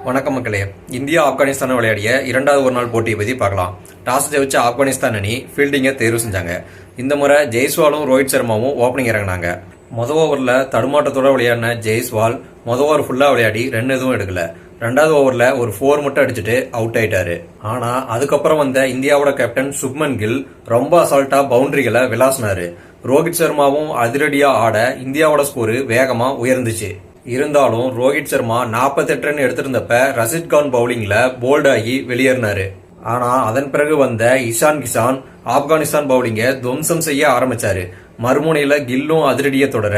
வணக்கம் மக்களே. இந்தியா ஆப்கானிஸ்தான் விளையாடிய இரண்டாவது ஒரு நாள் போட்டியை பற்றி பார்க்கலாம். டாஸ் ஜெயிச்ச ஆப்கானிஸ்தான் அணி ஃபீல்டிங்கை தேர்வு செஞ்சாங்க. இந்த முறை ஜெய்ஸ்வாலும் ரோஹித் சர்மாவும் ஓப்பனிங் இறங்கினாங்க. மொதல் ஓவரில் தடுமாட்டத்தோட விளையாடின ஜெய்ஸ்வால் மொதல் ஓவர் ஃபுல்லாக விளையாடி ரன் எதுவும் எடுக்கல. ரெண்டாவது ஓவரில் ஒரு 4 மட்டும் அடிச்சுட்டு அவுட் ஆயிட்டாரு. ஆனால் அதுக்கப்புறம் வந்த இந்தியாவோட கேப்டன் சுப்மன் கில் ரொம்ப அசால்ட்டா பவுண்டரிகளை விளாசினாரு. ரோஹித் சர்மாவும் அதிரடியா ஆட இந்தியாவோட ஸ்கோரு வேகமா உயர்ந்துச்சு. இருந்தாலும் ரோஹித் சர்மா 48 ரன் எடுத்திருந்தப்ப ரஷித் கான் பவுலிங்ல போல்ட் ஆகி வெளியேறினாரு. ஆனா அதன் பிறகு வந்த இஷான் கிஷான் ஆப்கானிஸ்தான் பவுலிங்கை துவம்சம் செய்ய ஆரம்பிச்சாரு. மறுமுனையில கில்லும் அதிரடியை தொடர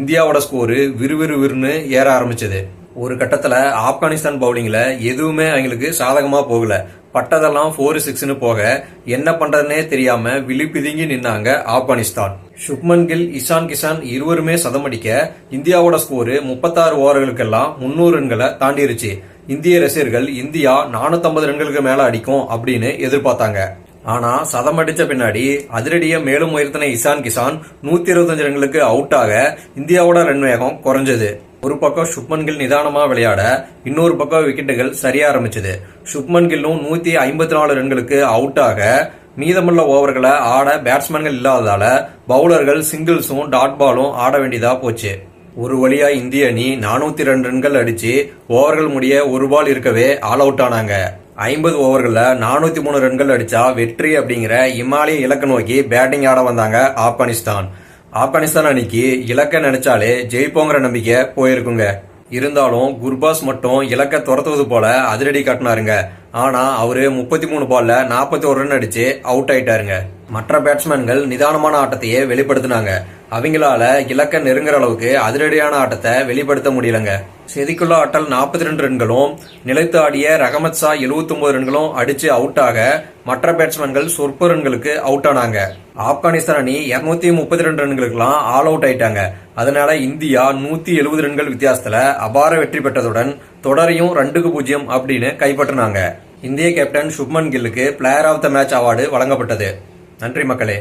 இந்தியாவோட ஸ்கோரு விறுவிறுவிறுன்னு ஏற ஆரம்பிச்சது. ஒரு கட்டத்துல ஆப்கானிஸ்தான் பவுலிங்ல எதுவுமே அவங்களுக்கு சாதகமா போகல. பட்டதெல்லாம் 4-6ன்னு போக என்ன பண்றதுன்னே தெரியாம விழிப்பிதுங்கி நின்னாங்க ஆப்கானிஸ்தான். சுப்மன் கில், இஷான் கிஷான் இருவருமே சதமடிக்க இந்தியாவோட ஸ்கோரு 36 ஓவர்களுக்கெல்லாம் 300 ரன்களை தாண்டிருச்சு. இந்திய ரசிகர்கள் இந்தியா 450 ரன்களுக்கு மேல அடிக்கும் அப்படின்னு எதிர்பார்த்தாங்க. ஆனா சதம் அடிச்ச பின்னாடி அதிரடியை மேலும் உயர்த்தின இஷான் கிஷான் 125 ரன்களுக்கு அவுட் ஆக இந்தியாவோட ரன் வேகம் குறைஞ்சது. ஒரு பக்கம் சுப்மன் கில் நிதானமா விளையாட இன்னொரு பக்கம் விக்கெட்டுகள் சரிய ஆரம்பிச்சது. சுப்மன் கில்லும் 154 ரன்களுக்கு அவுட் ஆக மீதமுள்ள ஓவர்களை ஆட பேட்ஸ்மேன்கள் இல்லாததால பவுலர்கள் சிங்கிள்ஸும் டாட் பாலும் ஆட வேண்டியதா போச்சு. ஒரு வழியா இந்திய அணி 402 ரன்கள் அடிச்சு ஓவர்கள் முடிய ஒரு பால் இருக்கவே ஆல் அவுட் ஆனாங்க. 50 ஓவர்கள்ல 403 ரன்கள் அடிச்சா வெற்றி அப்படிங்கிற இமாலய இலக்கை நோக்கி பேட்டிங் ஆட வந்தாங்க ஆப்கானிஸ்தான். ஆப்கானிஸ்தான் அணிக்கு இலக்க நினைச்சாலே ஜெயிப்போங்கிற நம்பிக்கை போயிருக்குங்க. இருந்தாலும் குர்பாஸ் மட்டும் இலக்க துரத்துவது போல அதிரடி காட்டினாருங்க. ஆனா அவரு 33 பால்ல 41 ரன் அடிச்சு அவுட் ஆயிட்டாருங்க. மற்ற பேட்ஸ்மேன்கள் நிதானமான ஆட்டத்தையே வெளிப்படுத்தினாங்க. அவங்களால இலக்க நெருங்குற அளவுக்கு அதிரடியான ஆட்டத்தை வெளிப்படுத்த முடியலங்க. செதிக்குள்ள ஆட்டல் 42 ரன்களும் நிலைத்து ஆடிய ரஹமத் ஷா 79 ரன்களும் அடிச்சு அவுட் ஆக மற்ற பேட்ஸ்மேன்கள் சொற்ப ரன்களுக்கு அவுட் ஆனாங்க. ஆப்கானிஸ்தான் அணி 232 ரன்களுக்கெல்லாம் ஆல் அவுட் ஆயிட்டாங்க. அதனால இந்தியா 170 ரன்கள் வித்தியாசத்துல அபார வெற்றி பெற்றதுடன் தொடரையும் 2-0 அப்படின்னு கைப்பற்றினாங்க. இந்திய கேப்டன் சுப்மன் கில்லுக்கு player of the match award வழங்கப்பட்டது. நன்றி மக்களே.